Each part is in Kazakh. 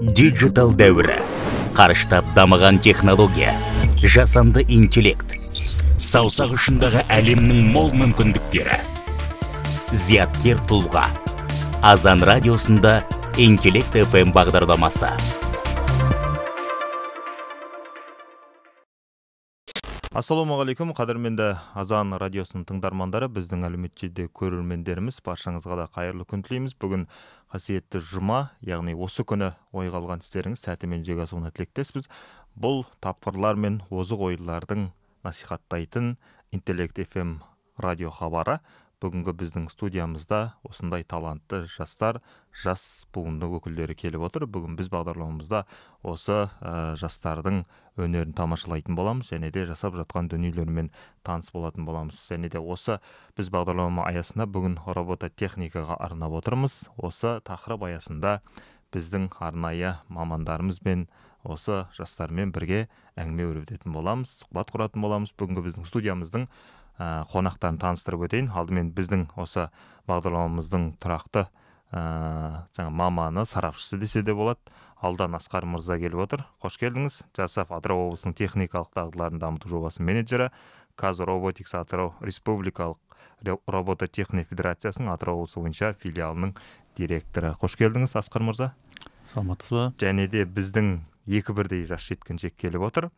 Диджитал дәуірі, қарыштап дамыған технология, жасанды интеллект, саусақ ұшындағы әлемнің мол мүмкіндіктері. Зияткер тұлға. Азан радиосында Интеллект FM бағдарламасы. Ассалаумағалейкум, қадірменді Азан радиосының тыңдармандары, біздің әлеуметтік көрермендеріміз, баршаңызға да қайырлы күн тілейміз. Бүгін қасиетті жұма, яғни осы күні ойға алған істеріңіз сәтімен жүзеге асуына тілектеспіз. Бұл тапқырлар мен озық ойлардың насихаттайтын Интеллект FM радио хабары. Бүгінгі біздің студиямызда осындай талантты жастар, жас буынды өкілдері келіп отыр. Бүгін біз бағдарламамызда осы жастардың өнерін тамашалайтын боламыз, және де жасап жатқан дүниелермен таныс болатын боламыз. Және де осы біз бағдарлама аясында бүгін робототехникаға арнап отырмыз. Осы тақырып аясында біздің арнайы мамандарымызбен осы жастармен бірге әңгіме өрбітетін боламыз, сұхбат құратын боламыз. Бүгінгі біздің студиямыздың қонақтарын таныстырып өтейін. Алдымен біздің осы бағдарламамыздың тұрақты маманы, сарапшысы десе де болады. Алдан Асқар мырза келіп отыр. Қош келдіңіз. Жасап Атырау облысының техникалық дағдыларын дамыту жобасы менеджері, Казо Роботикс Атырау Республикалық робототехник федерациясының Атырау облысы бойынша филиалының директоры. Қош келдіңіз, Асқар мырза. Саламатсыз ба? Және де біздің екі бірдей жас жеткіншек келіп отыр.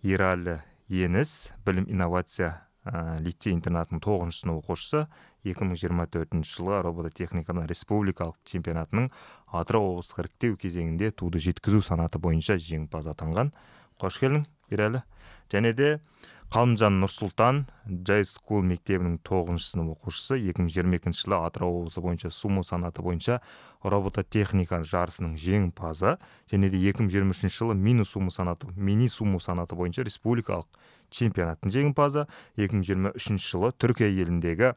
Ералы Енис, білім инновация лицей интернатының 9-шы сынып оқушысы, 2024 жылы робототехниканың республикалық чемпионатының Атырау облыстық іріктеу кезеңінде туды жеткізу санаты бойынша жеңімпаз атанған. Қош келдің, Ералы. Және де Қалымжан Нұрсұлтан, Jai School мектебінің 9-шы сынып оқушысы, 2022 жылы Атырау облысы бойынша сумо санаты бойынша робототехника жарысының жеңімпазы, және де 2023 жылы мини сумо санаты бойынша республикалық чемпионаттың жеңімпазы, 2023 жылы Түркия еліндегі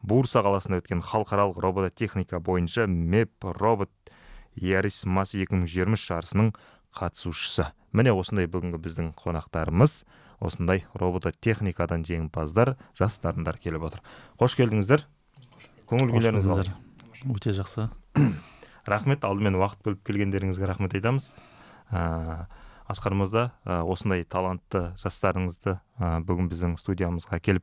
Бурса қаласында өткен халықаралық робототехника бойынша MEP Robot Yarışması 2023 жарысының қатысушысы. Міне осындай бүгінгі біздің қонақтарымыз, осындай робототехникадан жеңімпаздар, жас дарындар келіп отыр. Қош келдіңіздер. Көңіл күйлеріңіз қалай? Өте жақсы. Рахмет, алдымен уақыт бөліп келгендеріңізге рахмет айтамыз. Асқар мырза, осындай талантты жастарыңызды бүгін біздің студиямызға келіп,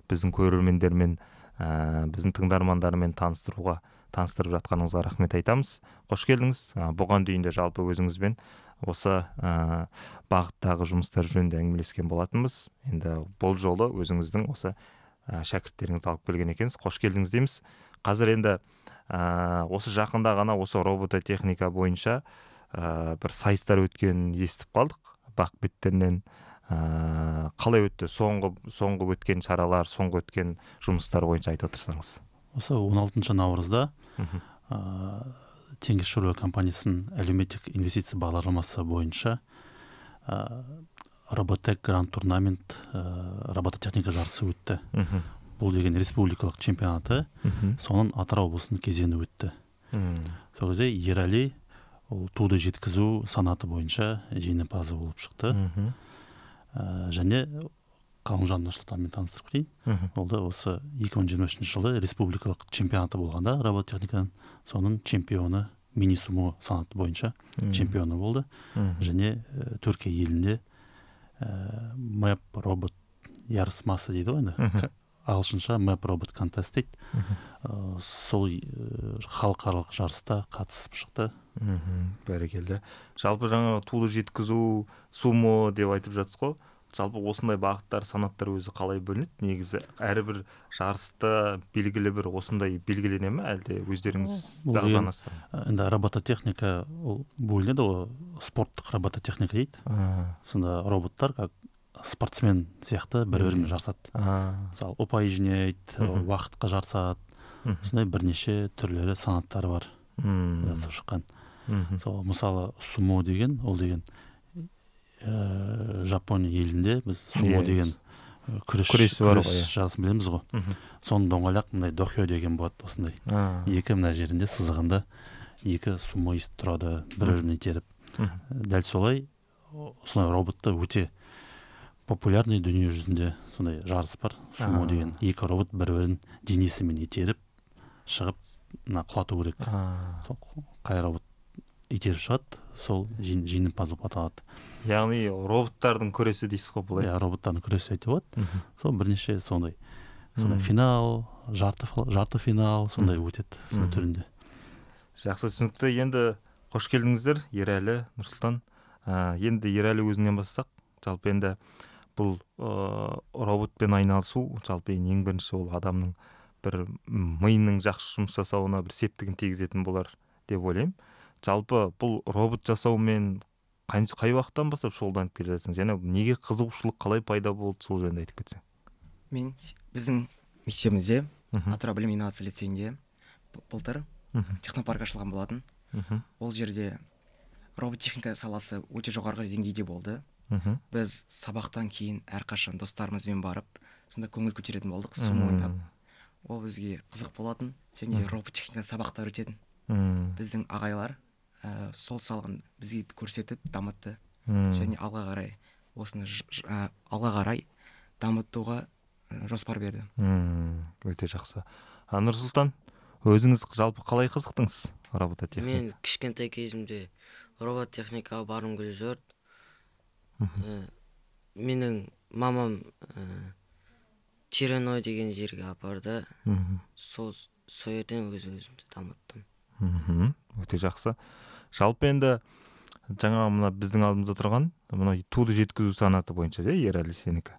біздің көрермендермен, біздің тыңдармандармен таныстырып жатқаныңызға рахмет айтамыз. Қош келдіңіз. Бұған дейін де жалпы өзіңізбен осы бағыттағы жұмыстар жөнінде әңгімелескен болатынбыз. Енді бұл жолы өзіңіздің осы шәкірттеріңізді алып келген екенсіз. Қош келдіңіз дейміз. Қазір енді осы жақында ғана осы робототехника бойынша бір сайыстар өткенін естіп қалдық. Бақ беттерінен қалай өтті? Соңғы өткен шаралар, соңғы өткен жұмыстар бойынша айтып отырсаңыз. Осы 16 наурызда Теңіз Шаруа компаниясының әлеуметтік инвестиция бағдарламасы бойынша роботек гранд турнамент робототехника жарысы өтті. Бұл деген республикалық чемпионаты, соның Атырау облысының кезеңі өтті. Сол кезде Ерали туды жеткізу санаты бойынша жеңімпазы болып шықты. Және Қалымжан Нұрсұлтанмен таныстырып кетейін. Ол да осы 2023 жылы республикалық чемпионаты болғанда робототехниканың соның чемпионы, мини сумо санаты бойынша чемпионы болды. Және Түркия елінде MEP Robot Yarışması дейді ғой, ағылшынша MEP Robot Contest дейді. Сол халықаралық жарыста қатысып шықты. Бәрекелді. Жалпы жаңа туды жеткізу, сумо деп айтып жатсыз ғой. Жалпы осындай бағыттар, санаттар өзі қалай бөлінеді? Негізі әрбір жарысты белгілі бір осындай белгілене ме, әлде өздеріңіз дағданасыздар? Енді робототехника бөлінеді, ол спорттық робототехника дейді. Сонда роботтар как спортсмен сияқты бір-бірімен жарысады. Мысалы, ұпай жинайды, уақытқа жарысады. Сондай бірнеше түрлері, санаттары бар. Жасап шыққан. Мысалы, сумо деген, ол деген Жапония елінде біз сумо деген күрес жарысын білеміз ғой. Соның доңғалақ мындай дохё деген болады осындай. Екі мына жерінде сызығында екі сумоист тұрады, бір-біріне итеріп. Дәл солай, осындай роботта өте популярный дүние жүзінде сондай жарыс бар. Сумо деген екі робот бір-бірін денесімен итеріп шығып, құлату керек. Қай робот итеріп шығады, сол жеңімпаз болып аталады. Яғни роботтардың күресі дейсіз ғой бұлай? Иә, роботтардың күресі айтып болады. Сол бірнеше сондай финал, жарты финал сондай өтеді сол түрінде. Жақсы, түсінікті. Енді қош келдіңіздер, Ерәлі, Нұрсұлтан. Енді Ерәлі өзінен бастасақ, жалпы енді бұл роботпен айналысу, жалпы ең бірінші ол адамның бір миының жақсы жұмыс жасауына бір септігін тигізетін болар деп ойлаймын. Жалпы бұл робот жасаумен қай уақыттан бастап шұғылданып келе жатсың? Және неге қызығушылық қалай пайда болды, сол жөнінде айтып кетсең. Мен біздің мектебімізде Атырау білім инновация лицейінде былтыр технопарк ашылған болатын. Ол жерде роботтехника саласы өте жоғарғы деңгейде болды. Біз сабақтан кейін әрқашан достарымызбен барып, сонда көңіл көтеретін болдық, сум ойнап. Ол бізге қызық болатын, және роботтехника сабақтар өтетін. Біздің ағайлар сол салығын бізге көрсетіп дамытты, және алға қарай дамытуға жоспар берді. Өте жақсы. Нұрсұлтан, өзіңіз жалпы қалай қызықтыңыз робототехника? Мен кішкентай кезімде роботтехникаға барғым келіп жүрді. Менің мамам Тиреной деген жерге апарды. Сол жерден өзімді дамыттым. Өте жақсы. Жалпы енді жаңа мына біздің алдымызда тұрған мына туды жеткізу санаты бойынша Ерәлі сенікі.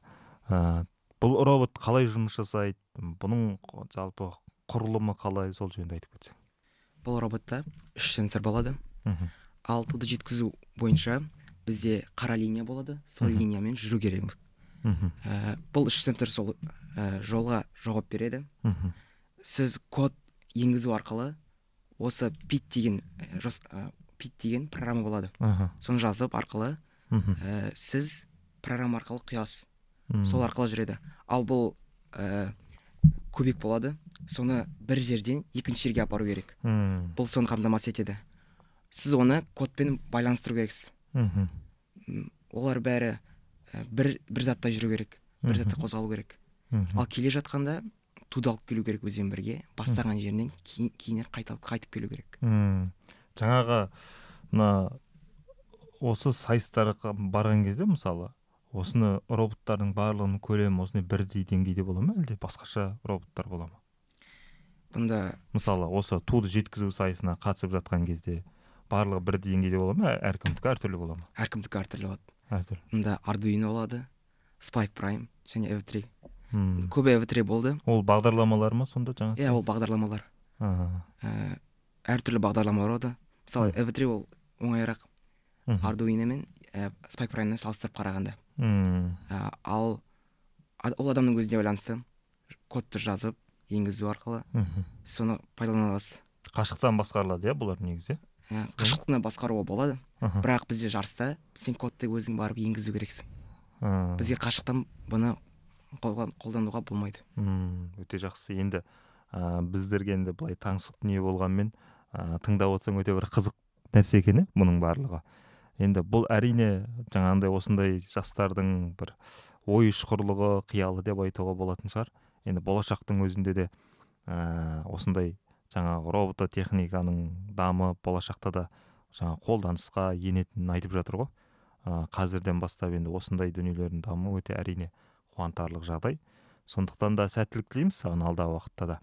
Бұл робот қалай жұмыс жасайды? Бұның жалпы құрылымы қалай, сол жөнінде айтып кетсең. Бұл роботта 3 сенсор болады. Ал туды жеткізу бойынша бізде қара линия болады, сол линиямен жүру керекпіз. Бұл 3 сенсор сол жолға жауап береді. Сіз код енгізу арқылы осы пит деген программа болады. Соны жазып арқылы сіз программа арқылы құясыз. Сол арқылы жүреді. Ал бұл көбек болады. Соны бір жерден екінші жерге апару керек. Бұл соны қамтамасыз етеді. Сіз оны кодпен байланыстыру керексіз. Олар бәрі бір затта жүру керек, бір затта қозғалу керек. Ал келе жатқанда туды алып келу керек өзбен бірге, бастаған жерінен кейіннен қайтып келу керек. Жаңағы осы сайыстарға барған кезде мысалы, осыны роботтардың барлығының көлемі осындай бірдей деңгейде бола ма, әлде басқаша роботтар бола ма? Бұнда мысалы осы туды жеткізу сайысына қатысып жатқан кезде барлығы бірдей деңгейде бола ма, әркімдікі әртүрлі бола ма? Әркімдікі әртүрлі болады. Әртүрлі. Мұнда Arduino болады, Spike Prime және EV3. Көбі EV3 болды. Ол бағдарламалар ма сонда жаңа? Иә, ол бағдарламалар. Әртүрлі бағдарламалар болады. Мысалы EV3 ол оңайырақ Arduino мен Spike Prime'ны салыстырып қарағанда. Ал ол адамның өзіне байланысты, кодты жазып енгізу арқылы соны пайдалана аласыз. Қашықтан басқарылады, бұлар негізі? Қашықтан басқаруға болады. Бірақ бізде жарыста сен кодты өзің барып енгізу керексің. Бізге қашықтан бұны қолдануға болмайды. Өте жақсы. Енді біздерге енді былай таңсық дүние болғанмен тыңдап отырсаң өте бір қызық нәрсе екені бұның барлығы. Енді бұл әрине жаңағындай осындай жастардың бір ой ұшқырлығы, қиялы деп айтуға болатын шығар. Енді болашақтың өзінде де осындай жаңағы робототехниканың дамы болашақта да жаңа қолданысқа енетінін айтып жатыр ғой. Қазірден бастап енді осындай дүниелердің дамуы өте әрине қуантарлық жағдай. Сондықтан да сәттілік тілейміз саған алдағы уақытта да.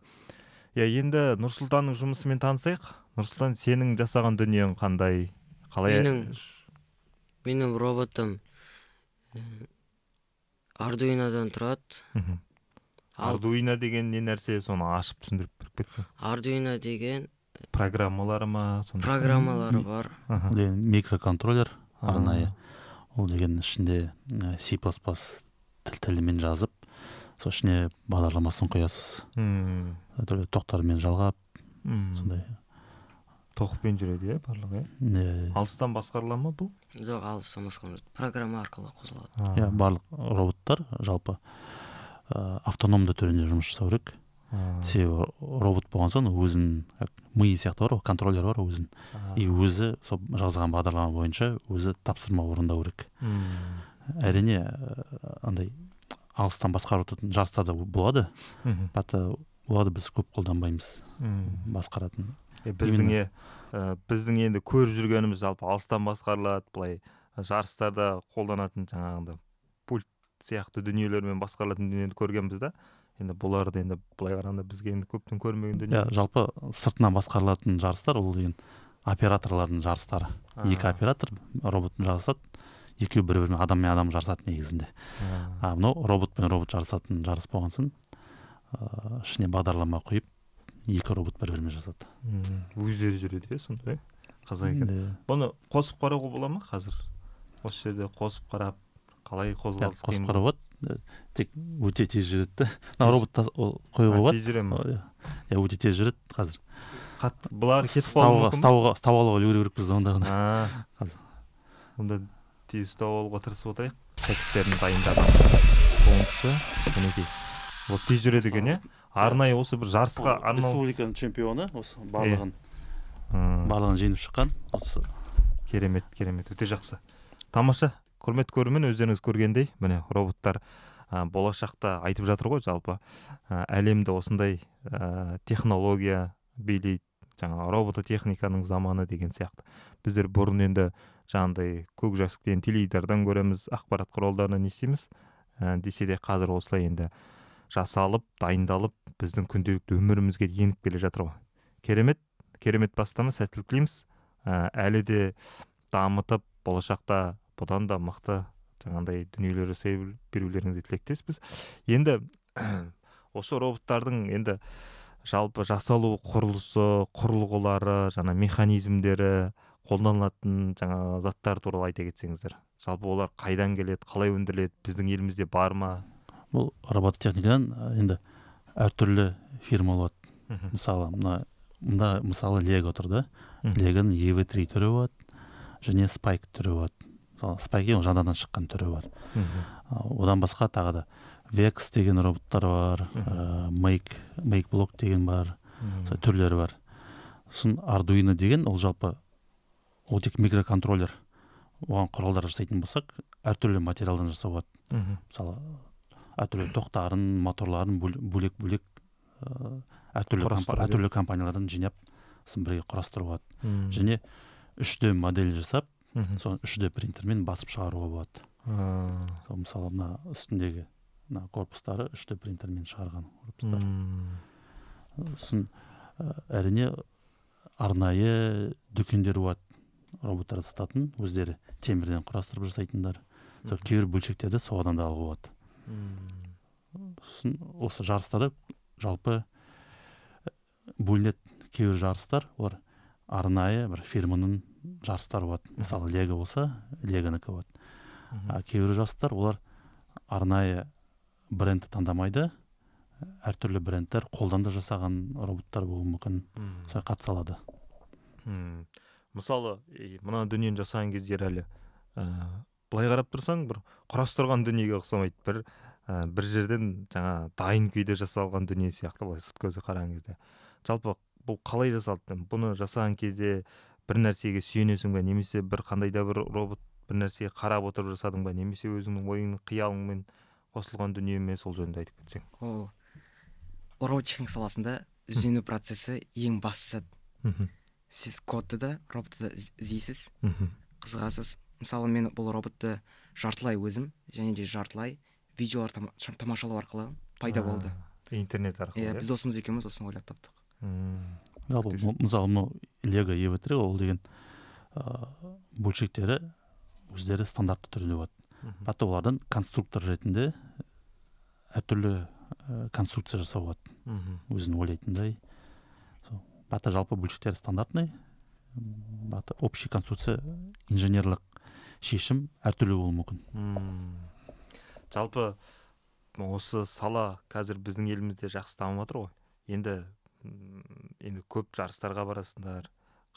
Енді Нұрсұлтанның жұмысымен танысайық. Нұрсұлтан, сенің жасаған дүниең қандай? Менің роботым Arduino'дан тұрады. Arduino деген не нәрсе, соны ашып түсіндіріп беріп кетсең. Arduino деген программалары ма? Программалары бар. Микроконтроллер арнайы. Ол деген ішінде C++ тілімен жазып, сол ішіне бағдарламасын қоясыз. Тоқтармен жалғап, сондай. Тоқпен жүреді, барлығы? Алыстан басқарыла ма бұл? Жоқ, алыстан басқарылады. Программа арқылы қозғалады. Барлық роботтар жалпы автономды түрінде жұмыс жасау керек. Себебі робот болған соң өзін ми сияқты бар, контроллер бар өзін. И өзі сол жазған бағдарлама бойынша өзі тапсырма орындау керек. Әрине андай алыстан басқаратын жарыстарда болады. Бата оларды біз көп қолданбаймыз басқаратын. Біздің біздің енді көріп жүргеніміз жалпы алыстан басқарылады, былай жарыстарда қолданатын жаңағындай пульт сияқты дүниелермен басқарылатын дүниені көргенбіз да. Енді бұларды енді былай қарағанда бізге енді көптен көрмеген дүние. Жалпы сыртынан басқарылатын жарыстар ол деген операторлардың жарыстары. Екі оператор роботпен жарысады, екеуі бір-бірімен адам мен адам жарысады негізінде. Мынау робот пен робот жарысатын жарыс болған соң ішіне бағдарлама құйып, екі робот бір-бірімен жасады. Өздері жүреді, сондай қызық екен. Бұны қосып қарауға бола ма қазір? Осы жерде қосып қарап, қалай қозғалыс қосып қарауға тек өте тез жүреді. Мына робот қоюға болады. Тез жүре ме? Өте тез жүреді қазір. Бұлар кетіп қалуы мүмкін бе? Стау алуға үлгеру керек бізде онда ғана. Онда тез стау алуға тырысып отырайық. Сәттерін дайындаған соңғысы мінекей. Вот тез жүреді екен, арнайы осы бір жарысқа арналған республиканың чемпионы, осы барлығын жеңіп шыққан. Осы керемет, өте жақсы. Тамаша. Құрметті көрермен, өздеріңіз көргендей, міне роботтар болашақта айтып жатыр ғой, жалпы әлемді осындай технология билейді, жаңа робототехниканың заманы деген сияқты. Біздер бұрын енді жаңағыдай көк жәшіктен, теледидардан көреміз, ақпарат құралдарынан естиміз, десе де қазір осылай енді жасалып, дайындалып, біздің күнделікті өмірімізге еніп келе жатыр ғой. Керемет бастама, сәттілік тілейміз. Әлі де дамытып, болашақта бұдан да мықты жаңағыдай дүниелер жасай берулеріңізге тілектеспіз. Енді осы роботтардың енді жалпы жасалу құрылысы, құрылғылары, жаңа механизмдері, қолданылатын жаңа заттар туралы айта кетсеңіздер. Жалпы олар қайдан келеді, қалай өндіріледі, біздің елімізде бар ма? Бұл робототехникадан енді әртүрлі фирма болады. Мысалы, мысалы Lego тұрды. Legoның EV3 түрі болады, және Spike түрі болады. Spike жаңадан шыққан түрі бар. Одан басқа тағы да Vex деген роботтар бар, Make Block деген бар, түрлері бар. Сосын Arduino деген, ол жалпы ол тек микроконтроллер. Оған құралдар жасайтын болсақ, әртүрлі материалдан жасауға болады. Мысалы, әртүрлі тоқтарын, моторларын бөлек-бөлек әртүрлі компаниялардан жинап, бірге құрастыруға болады. Және 3D модель жасап, соны 3D принтермен басып шығаруға болады. Мысалы, мына үстіндегі корпустары 3D принтермен шығарған корпустар. Сосын әрине арнайы дүкендер болады, роботтар сататын, өздері темірден құрастырып жасайтындар. Кейбір бөлшектерді соғадан да алуға болады. Сосын осы жарыстарда жалпы бөлінеді. Кейбір жарыстар, олар арнайы бір фирманың жарыстары болады. Мысалы, Lego болса, Lego'нікі болады. Кейбір жарыстар, олар арнайы брендті таңдамайды. Әртүрлі брендтер қолдан жасаған роботтар болуы мүмкін. Солай қатыса алады. Мысалы, мына дүниені жасаған кездер әлі былай қарап тұрсаң, бір құрастырған дүниеге ұқсамайды. Бір жерден жаңа дайын күйде жасалған дүние сияқты, былай сырт көзі қараған кезде. Жалпы бұл қалай жасалды? Бұны жасаған кезде бір нәрсеге сүйенесің бе, немесе бір қандай да бір робот бір нәрсеге қарап отырып жасадың ба, немесе өзіңнің ойыңның қиялыңмен қосылған дүние ме, сол жөнінде айтып кетсең. Ол робототехника саласында іздену процесі ең бастысы. Сіз кодты да, роботты да іздейсіз, қызығасыз. Мысалы, мен бұл роботты жартылай өзім, және де жартылай видеолар тамашалау арқылы пайда болды. Интернет арқылы. Біз досымыз екеуміз осыны ойлап таптық. Жалпы, мысалы, Lego EV3 ол деген бөлшектері өздері стандартты түрде болады. Бәтті олардан конструктор ретінде әртүрлі конструкция жасау болады. Өзін ойлайтындай. Бәтті жалпы бөлшектері стандартный. Бәтті общий конструкция, инженерлік шешім әртүрлі болуы мүмкін. Жалпы осы сала қазір біздің елімізде жақсы дамып жатыр ғой. Енді көп жарыстарға барасыңдар,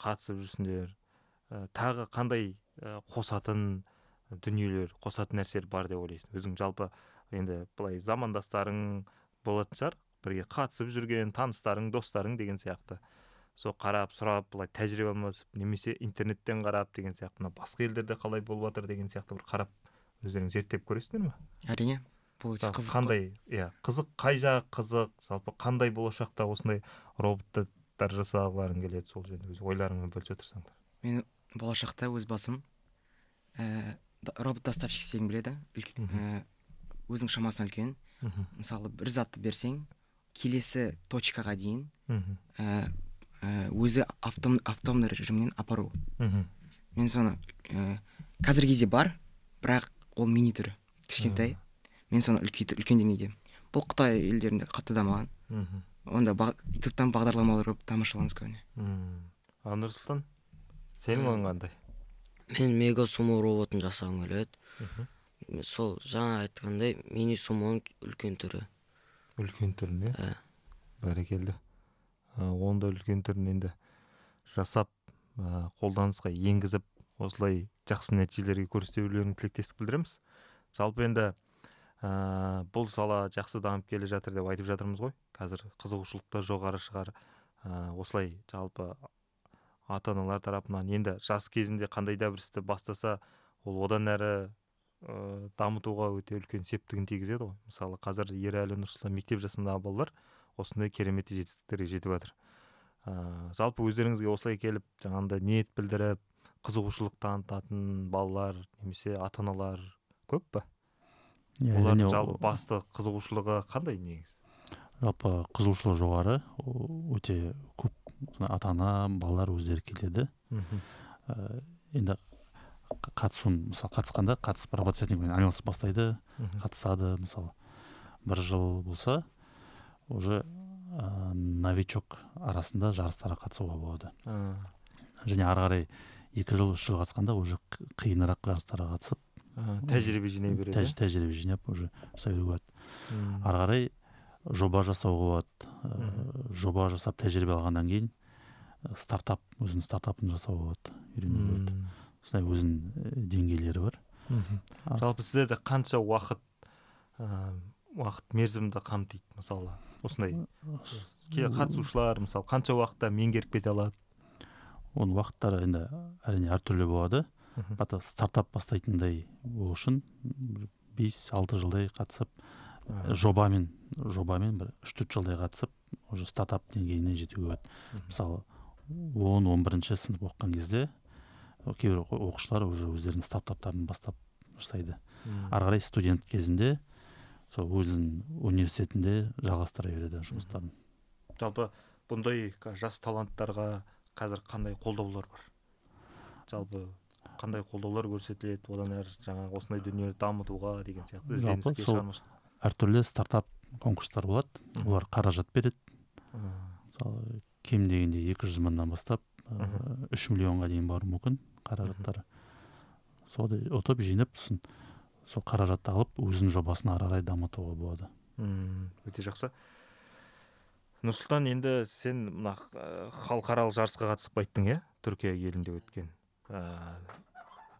қатысып жүрсіңдер. Тағы қандай қосатын дүниелер, қосатын нәрселер бар деп ойлайсың? Өзің жалпы енді былай замандастарың болатын шығар, бірге қатысып жүрген таныстарың, достарың деген сияқты. Сол қарап, сұрап, былай тәжірибе алмасып, немесе интернеттен қарап деген сияқты, басқа елдерде қалай болып жатыр деген сияқты бір қарап өздерің зерттеп көресіңдер ме? Әрине. Бұл қызық. Қандай, қызық, қай жағы қызық, жалпы қандай болашақта осындай роботты роботтар жасағыларың келеді, сол жөнінде өз ойларыңмен бөлісе тұрсаңдар. Мен болашақта өз басым робот доставщик істегім келеді. Өзің шамасынан үлкен. Мысалы, бір затты берсең, келесі точкаға дейін өзі автономды режимнен апару. Мен соны қазіргі кезде бар, бірақ ол мини түрі, кішкентай. Мен соны үлкен деңгейде. Бұл Қытай елдерінде қатты дамыған. Онда ютубтан бағдарламалар көп тамашаламыз көбіне. Нұрсұлтан, сенің ойың қандай? Мен мега сумо роботын жасағым келеді. Сол жаңа айтқандай мини сумоның үлкен түрі. Үлкен түріне? Бәрекелді. Онда үлкен түрін енді жасап, қолданысқа енгізіп, осылай жақсы нәтижелерге көрсетулерін тілектестік білдіреміз. Жалпы енді бұл сала жақсы дамып келе жатыр деп айтып жатырмыз ғой. Қазір қызығушылықта жоғары шығар. Осылай жалпы ата-аналар тарапынан енді жас кезінде қандай да бір істі бастаса, ол одан әрі дамытуға өте үлкен септігін тигізеді ғой. Мысалы, қазір Ерәлі Нұрсұлтан мектеп жасындағы балалар осындай керемет жетістіктерге жетіп жатыр. Жалпы өздеріңізге осылай келіп, жаңағындай ниет білдіріп, қызығушылық танытатын балалар немесе ата-аналар көп па? Олардың жалпы басты қызығушылығы қандай негізі? Жалпы қызығушылығы жоғары, өте көп ата-ана, балалар өздері келеді. Енді қатысуын, мысалы, қатысқанда, қатысып робототехникамен айналысып бастайды, қатысады, мысалы, бір жыл болса, уже новичок арасында жарыстарға қатысуға болады. Және ары қарай 2 жыл, 3 жыл қатысқанда уже қиынырақ жарыстарға қатысып, тәжірибе жинай береді. Тәжірибе жинап уже жасай беруге болады. Ары қарай жоба жасауға болады. Жоба жасап тәжірибе алғаннан кейін өзінің стартапын жасауға болады, үйренуге болады. Осылай өзінің деңгейлері бар. Жалпы сіздерде қанша уақыт мерзімді қамтиды, мысалы, осындай қатысушылар, мысалы, қанша уақытта меңгеріп кете алады? Оның уақыттары енді әрине әртүрлі болады. Стартап бастайтындай болу үшін 5-6 жылдай қатысып, жобамен бір 3-4 жылдай қатысып, уже стартап деңгейіне жетуге болады. Мысалы, 10-11 сынып оқыған кезде кейбір оқушылар уже өздерінің стартаптарын бастап жасайды. Ары қарай студент кезінде сол өзінің университетінде жалғастыра береді жұмыстарын. Жалпы бұндай жас таланттарға қазір қандай қолдаулар бар? Жалпы қандай қолдаулар көрсетіледі, одан әрі жаңағы осындай дүниелерді дамытуға деген сияқты ізденіске шығармашылық? Әртүрлі стартап конкурстар болады, олар қаражат береді. Мысалы, кем дегенде 200 мыңнан бастап 3 миллионға дейін бару мүмкін қаражаттары. Соны ұтып жинап, сол қаражатты алып, өзінің жобасын ары қарай дамытуға болады. Өте жақсы. Нұрсұлтан, енді сен мына халықаралық жарысқа қатысып қайттың, Түркия елінде өткен.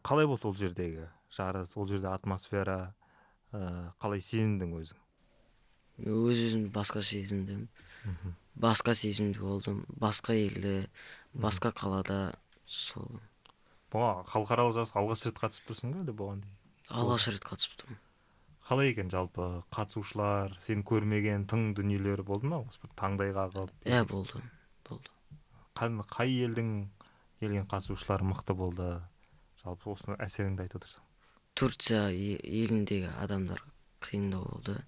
Қалай болды ол жердегі жарыс, ол жерде атмосфера, қалай сезіндің өзің? Өзім басқа сезіндім. Басқа сезімде болдым. Басқа елде, басқа қалада сол. Бұға халықаралық жарысқа алғаш рет қатысып тұрсың ба, әлде бұған дейін? Алғаш рет қатысып тұрмын. Қалай екен жалпы қатысушылар, сен көрмеген тың дүниелері болды ма? Таңдай қағып? Болды. Қай елдің келген қатысушылар мықты болды? Жалпы осыны әсеріңді айтып отырсың. Турция еліндегі адамдар қиындау болды.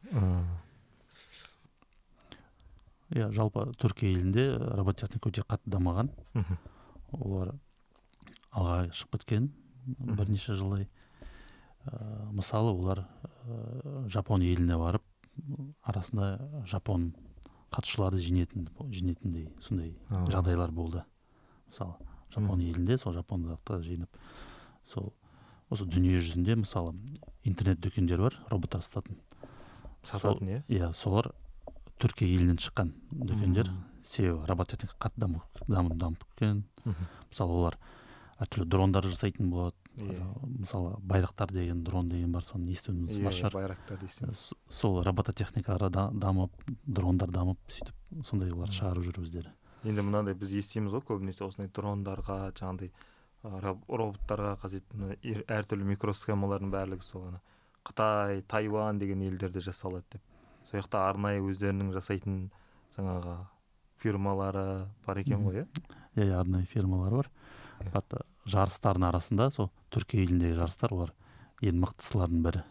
Жалпы Түркия елінде робототехника өте қатты дамыған. Олар алға шығып кеткен бірнеше жылдай. Мысалы, олар Жапон еліне барып, арасында Жапон қатысушыларды жинетіндей сондай жағдайлар болды. Мысалы, Жапон елінде сол жапондықтарды жинап, осы дүние жүзінде, мысалы, интернет дүкендер бар, роботтар сататын, солар Түркия елінен шыққан дүкендер, себебі робототехника қатты дамып кеткен. Мысалы, олар әртүрлі дрондар жасайтын болады. Мысалы, байрақтар деген дрон деген бар, соны естуіңіз бар шығар. Байрақтар дейсің. Сол робототехникалар дамып, дрондар дамып, сөйтіп сондай олар шығарып жүр өздері. Енді мынандай біз естиміз ғой, көбінесе осындай дрондарға, жаңағыдай роботтарға қажетті әртүрлі микросхемалардың барлығы сол Қытай, Тайвань деген елдерде жасалады деп. Сол жақта арнайы өздерінің жасайтын жаңағы фирмалары бар екен ғой, иә, арнайы фирмалар бар. Жарыстардың арасында сол Түркия еліндегі жарыстар олар ең мықтысылардың бірі.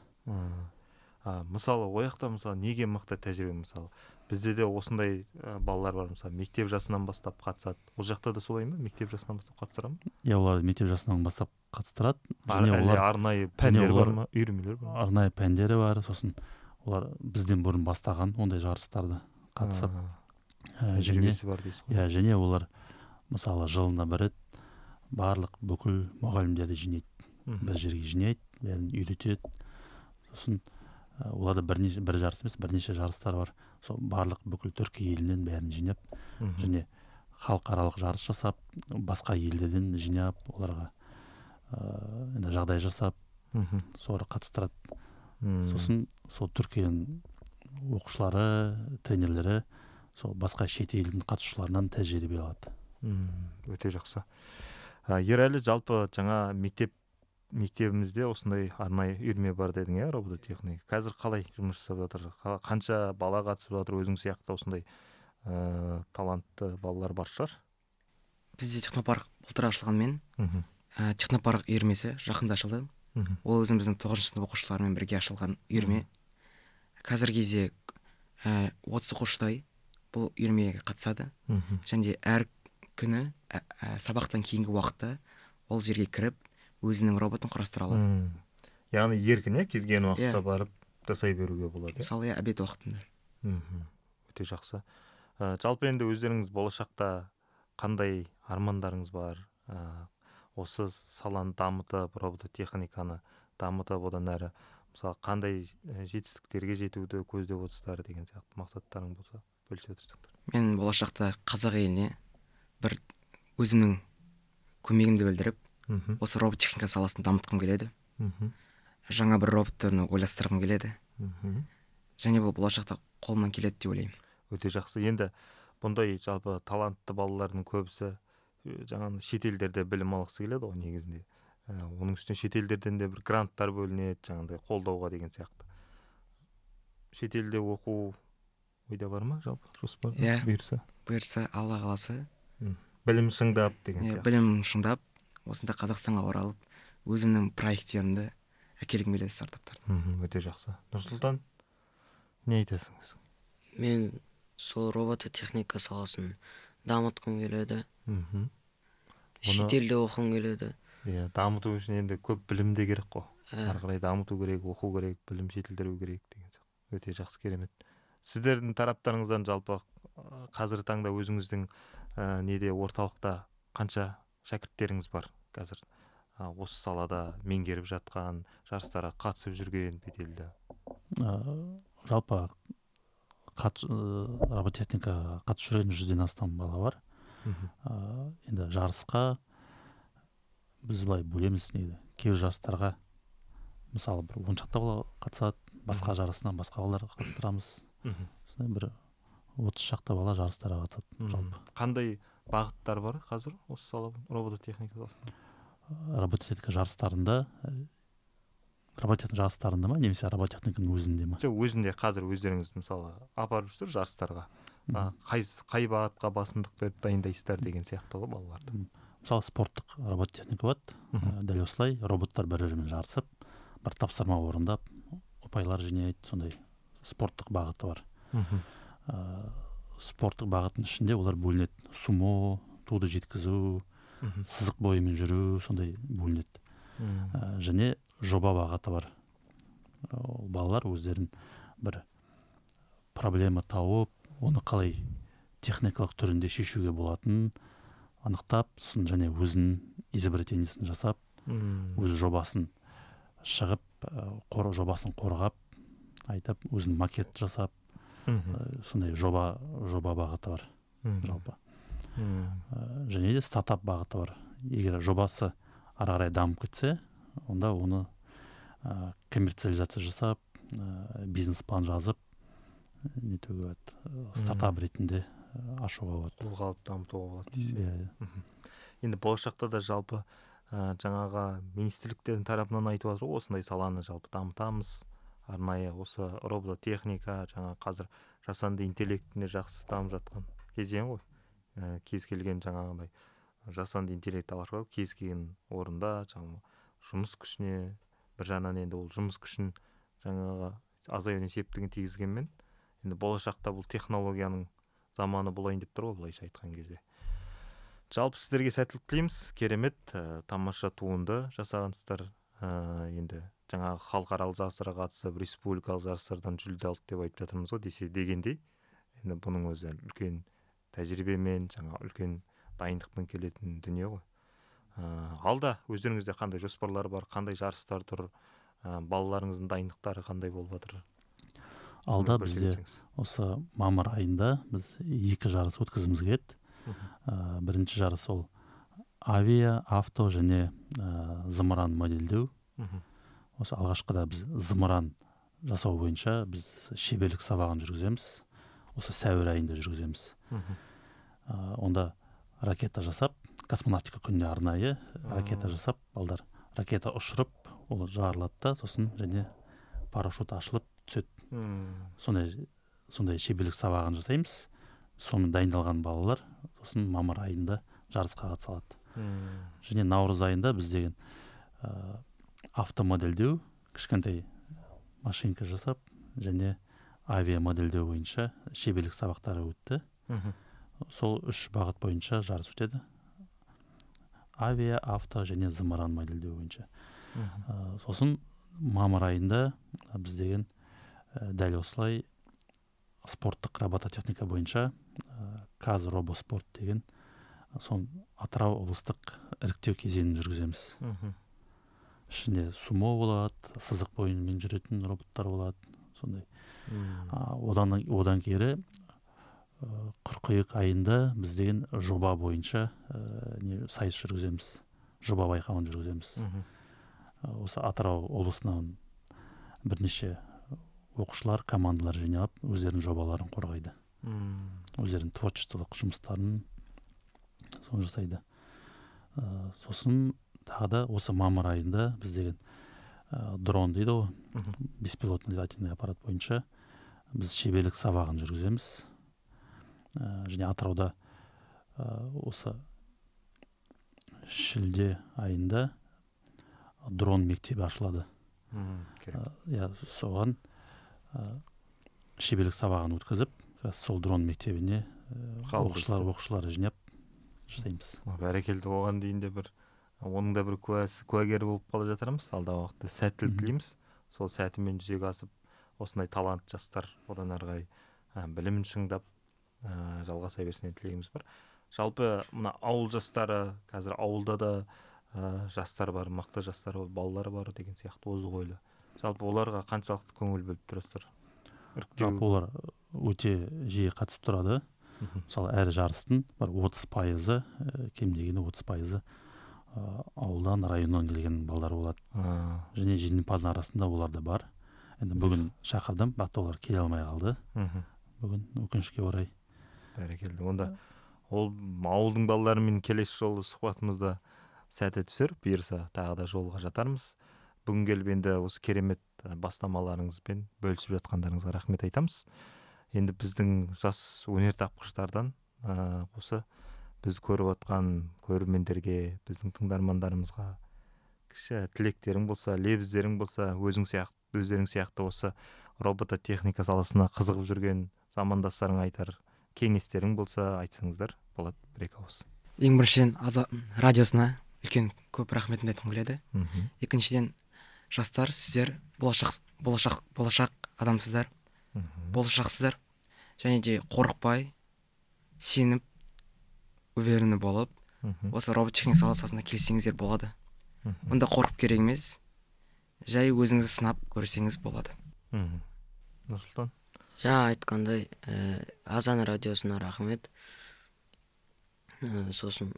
Мысалы ояқта мысалы неге мықты тәжірибе, мысалы бізде де осындай балалар бар, мысалы мектеп жасынан бастап қатысады. Ол жақта да солай ма? Мектеп жасынан бастап қатыстыра ма? Иә, олар мектеп жасынан бастап қатыстырады. Әлде арнайы пәндері бар ма? Үйірмелер бар? Арнайы пәндері бар. Сосын олар бізден бұрын бастаған ондай жарыстарды қатысып. Тәжірибесі бар дейсіз ғой. Иә, және олар мысалы жылына бір рет барлық бүкіл мұғалімдерді жинайды. Бір жерге жинайды, бәрін үйретеді. Сосын оларда бір жарыс емес, бірнеше жарыстар бар. Сол барлық бүкіл Түркия елінен бәрін жинап, және халықаралық жарыс жасап, басқа елдерден жинап, оларға жағдай жасап, соны қатыстырады. Сосын сол Түркияның оқушылары, тренерлері сол басқа шет елдің қатысушыларынан тәжірибе алады. Өте жақсы. Ерәлі, жалпы жаңа мектебімізде осындай арнайы үйірме бар дедің, робототехника. Қазір қалай жұмыс жасап жатыр? Қанша бала қатысып жатыр? Өзің сияқты осындай талантты балалар бар шығар? Бізде технопарк былтыр ашылғанмен, технопарк үйірмесі жақында ашылды. Ол өзіміздің 9-шы сынып оқушыларымен бірге ашылған үйірме. Қазіргі кезде 30 оқушыдай бұл үйірмеге қатысады. Және әр күні сабақтан кейінгі уақытта ол жерге кіріп, өзінің роботын құрастыра алады. Яғни еркін, кез келген уақытта барып жасай беруге болады. Мысалы, обед уақытында. Өте жақсы. Жалпы енді өздеріңіз болашақта қандай армандарыңыз бар? Осы саланы дамытып, робототехниканы дамытып, одан әрі мысалы қандай жетістіктерге жетуді көздеп отырсыздар деген сияқты мақсаттарың болса бөлісе отырсыздар. Мен болашақта қазақ еліне бір өзімнің көмегімді білдіріп, осы робототехника саласын дамытқым келеді. Жаңа бір роботтарны ойластырғым келеді. Және бұл болашақта қолымнан келеді деп ойлаймын. Өте жақсы. Енді бұндай жалпы талантты балалардың көбісі жаңағы шетелдерде білім алғысы келеді ғой негізінде. Оның үстіне шетелдерден де бір гранттар бөлінеді, жаңағыдай қолдауға деген сияқты. Шетелде оқу ойда бар ма жалпы жоспар? Бұйырса, Алла қаласа. Білім шыңдап деген сияқты. Білім шыңдап, осында Қазақстанға оралып, өзімнің проекттерімді әкелгім келеді стартаптарды. Өте жақсы. Нұрсұлтан, не айтасың өзің? Мен сол робототехника саласын дамытқым келеді. Шетелде оқығым келеді. Иә, дамыту үшін енді көп білім де керек қой. Ары қарай дамыту керек, оқу керек, білім жетілдіру керек деген сияқты. Өте жақсы, керемет. Сіздердің тараптарыңыздан жалпы қазіргі таңда өзіңіздің неде орталықта қанша шәкірттеріңіз бар қазір? Осы салада меңгеріп жатқан, жарыстарға қатысып жүрген беделді. Жалпы робототехника қатысып жүрген 100-ден астам бала бар. Енді жарысқа біз былай бөлеміз, кейбір жарыстарға мысалы бір 10 шақты бала қатысады, басқа жарысына басқа балалар қатыстырамыз. Бір 30 шақты бала жарыстарға қатысады жалпы. Қандай бағыттар бар қазір осы сала робототехника саласында? Робототехника жарыстарында ма, немесе робототехниканың өзінде ма? Өзінде қазір өздеріңіз мысалы апарып жүрсіздер жарыстарға. Қай бағытқа басымдық беріп дайындайсыздар деген сияқты ғой балаларды? Мысалы спорттық робототехника болады. Дәл осылай роботтар бір-бірімен жарысып, бір тапсырма орындап, ұпайлар жинайды, сондай спорттық бағыты бар. Спорттық бағыттың ішінде олар бөлінеді. Сумо, туды жеткізу, сызық бойымен жүру, сондай бөлінеді. Және жоба бағыты бар. Балалар өздерін бір проблема тауып, оны қалай техникалық түрінде шешуге болатынын анықтап, және өзінің изобретениесін жасап, өз жобасын шығып, жобасын қорғап, айтып, өзінің макет жасап, сондай жоба бағыты бар жалпы. Және де стартап бағыты бар. Егер жобасы ары қарай дамып кетсе, онда оны коммерциализация жасап, бизнес план жазып, стартап ретінде ашуға болады. Қолға алып дамытуға болады дейсіз. Енді болашақта да жалпы жаңаға министрліктердің тарапынан айтып жатыр, осындай саланы жалпы дамытамыз. Арнайы осы робототехника, жаңа қазір жасанды интеллектіне жақсы дамып жатқан кезең ғой. Кез келген жаңағындай жасанды интеллект арқылы кез келген орында жаңағы жұмыс күшіне, бір жағынан енді ол жұмыс күшін жаңағы азаюына септігін тигізгенмен, енді болашақта бұл технологияның заманы болайын деп тұр ғой, былайша айтқан кезде. Жалпы сіздерге сәттілік тілейміз. Керемет, тамаша туынды жасағансыздар. Енді жаңағы халықаралық жарыстарға қатысып, республикалық жарыстардан жүлде алды деп айтып жатырмыз ғой, дегендей. Енді бұның өзі үлкен тәжірибемен, жаңа үлкен дайындықпен келетін дүние ғой. Алда өздеріңізде қандай жоспарлар бар, қандай жарыстар тұр, балаларыңыздың дайындықтары қандай болып жатыр? Алда бізде осы мамыр айында біз 2 жарыс өткізіміз келеді. Бірінші жарыс ол авиа, авто және зымыран модельдеу. Осы алғашқыда біз зымыран жасау бойынша біз шеберлік сабағын жүргіземіз. Осы сәуір айында жүргіземіз. Онда ракета жасап, космонавтика күніне арнайы ракета жасап, балдар ракета ұшырып, ол жарылады да, сосын және парашют ашылып түседі. Сондай шеберлік сабағын жасаймыз. Сонымен дайындалған балалар сосын мамыр айында жарысқа қатыса алады. Және наурыз айында біз деген автомодельдеу, кішкентай машинка жасап, және авиа модельдеу бойынша шеберлік сабақтары өтті. Сол 3 бағыт бойынша жарыс өтеді. Авиа, авто және зымыран модельдеу бойынша. Сосын мамыр айында біз деген дәл осылай спорттық робототехника бойынша Каз робоспорт деген сон Атырау облыстық іріктеу кезеңін жүргіземіз. Ішінде сумо болады, сызық бойымен жүретін роботтар болады, сондай. Одан кері қыркүйек айында біз деген жоба бойынша сайыс жүргіземіз, жоба байқауын жүргіземіз. Осы Атырау облысынан бірнеше оқушылар, командалар жиналып, өздерінің жобаларын қорғайды. Өздерінің творчестволық жұмыстарын соны жасайды. Сосын тағы да осы мамыр айында біз деген дрон дейді ғой, беспилотный летательный аппарат бойынша біз шеберлік сабағын жүргіземіз. Және Атырауда осы шілде айында дрон мектебі ашылады. Соған шеберлік сабағын өткізіп, сол дрон мектебіне оқушылар жинап жасаймыз. Бәрекелді, оған дейін де оның да бір куәгері болып қала жатырмыз. Алдағы уақытта сәттілік тілейміз. Сол сәтімен жүзеге асып, осындай талант жастар одан ары қарай білімін шыңдап жалғаса берсін тілегіміз бар. Жалпы мына ауыл жастары, қазір ауылда да жастар бар, мықты жастар бар, балалар бар деген сияқты озық ойлы. Жалпы оларға қаншалықты көңіл бөліп тұрасыздар? Жалпы олар өте жиі қатысып тұрады. Мысалы, әр жарыстың бар 30%, кем дегені 30% ауылдан, районнан келген балдар болады. Және жеңімпаздың арасында олар да бар. Енді бүгін шақырдым, бірақ олар келе алмай қалды. Бүгін өкінішке орай. Бәрекелді. Онда ол ауылдың балаларымен келесі жолы сұхбатымызда сәті түсір, бұйырса тағы да жолға жатармыз. Бүгін келіп енді осы керемет бастамаларыңызбен бөлісіп жатқандарыңызға рахмет айтамыз. Енді біздің жас өнертапқыштардан осы біз көріп отқан көрермендерге, біздің тыңдармандарымызға кіші тілектерің болса, лебіздерің болса, өздерің сияқты осы робототехника саласына қызығып жүрген замандастарың айтар кеңестерің болса айтсаңыздар болады, бір-екі ауыз. Ең біріншіден радиосына үлкен көп рахметімді айтқым келеді. Екіншіден, жастар, сіздер болашақ адамсыздар, болашақсыздар, және де қорықпай, сеніп, уверенный болып, осы робототехника саласына келсеңіздер болады. Мұнда қорқып керек емес, жай өзіңізді сынап көрсеңіз болады. Нұрсұлтан? Жаңа айтқандай, Азан радиосына рахмет. Сосын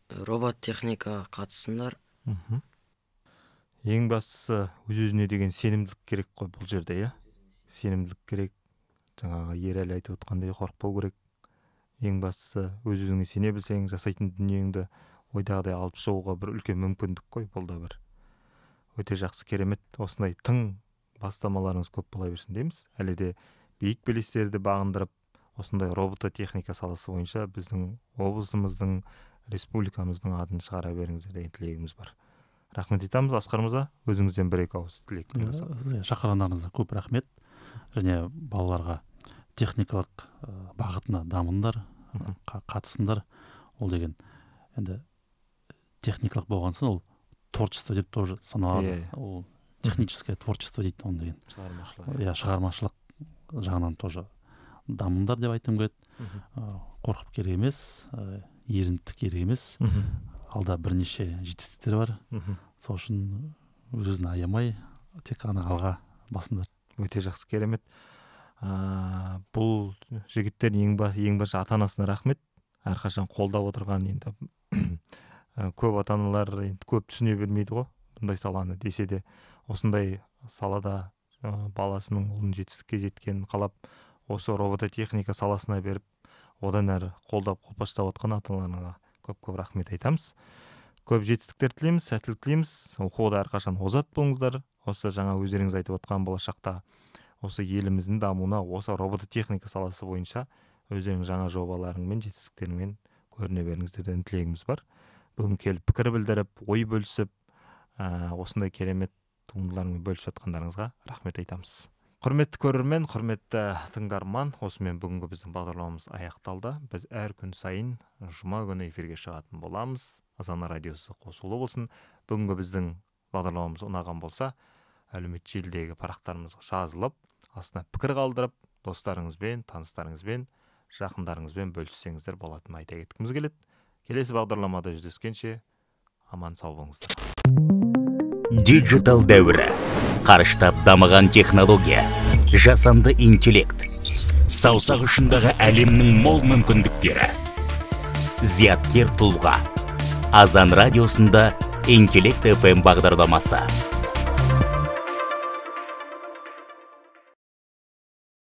робот техника қатысыңдар. Ең бастысы өз-өзіне деген сенімділік керек қой бұл жерде, иә? Сенімділік керек. Жаңағы Ерәлі айтып отқандай қорықпау керек. Ең бастысы өз-өзіңе сене білсең, жасайтын дүниеңді ойдағыдай алып шығуға бір үлкен мүмкіндік қой, бұл да бір. Өте жақсы, керемет. Осындай тың бастамаларыңыз көп бола берсін дейміз. Әлі де биік белестерді бағындырып, осындай робототехника саласы бойынша біздің облысымыздың, республикамыздың атын шығара беріңіздер деген тілегіміз бар. Рахмет айтамыз. Асқар мырза, өзіңізден бір-екі ауыз тілек тыңдасақ. Шақырғандарыңызға көп рахмет. Және балаларға техникалық бағытына дамыңдар, қатысыңдар. Ол деген енді техникалық болған соң ол творчество деп тоже саналады. Ол техническое творчество дейді оны деген. Шығармашылық жағынан тоже дамыңдар деп айтқым келеді. Қорқып керек емес, ерініп керек емес. Алда бірнеше жетістіктер бар. Сол үшін өзін аямай, тек қана алға басыңдар. Өте жақсы, керемет. Бұл жігіттер ең бірінші ата-анасына рахмет. Әрқашан қолдап отырған. Енді көп ата-аналар көп түсіне бермейді ғой бұндай саланы, десе де осындай салада баласының ұлын жетістікке жеткенін қалап, осы робототехника саласына беріп, одан әрі қолдап қолпаштап отқан ата-аналарға көп рахмет айтамыз. Көп жетістіктер тілейміз, сәттілік тілейміз. Оқуда әрқашан озат болыңыздар. Осы жаңа өздеріңіз айтып отқан болашақта осы еліміздің дамуына осы робототехника саласы бойынша өздеріңіз жаңа жобаларыңмен, жетістіктеріңмен көріне беріңіздерден тілегіміз бар. Бүгін келіп пікір білдіріп, ой бөлісіп, осындай керемет туындылармен бөлісіп жатқандарыңызға рахмет айтамыз. Құрметті көрермен, құрметті тыңдарман, осымен бүгінгі біздің бағдарламамыз аяқталды. Біз әр күн сайын жұма күні эфирге шығатын боламыз. Азан радиосы қосулы болсын. Бүгінгі біздің бағдарламамыз ұнаған болса, әлеуметтік желідегі парақтарымызға жазылып, астына пікір қалдырып, достарыңызбен, таныстарыңызбен, жақындарыңызбен бөліссеңіздер болатынын айта кеткіміз келеді. Келесі бағдарламада жүздескенше аман сау болыңыздар. Диджитал дәуірі, қарыштап дамыған технология, жасанды интеллект, саусақ ұшындағы әлемнің мол мүмкіндіктері. Зияткер тұлға. Азан радиосында Интеллект FM бағдарламасы.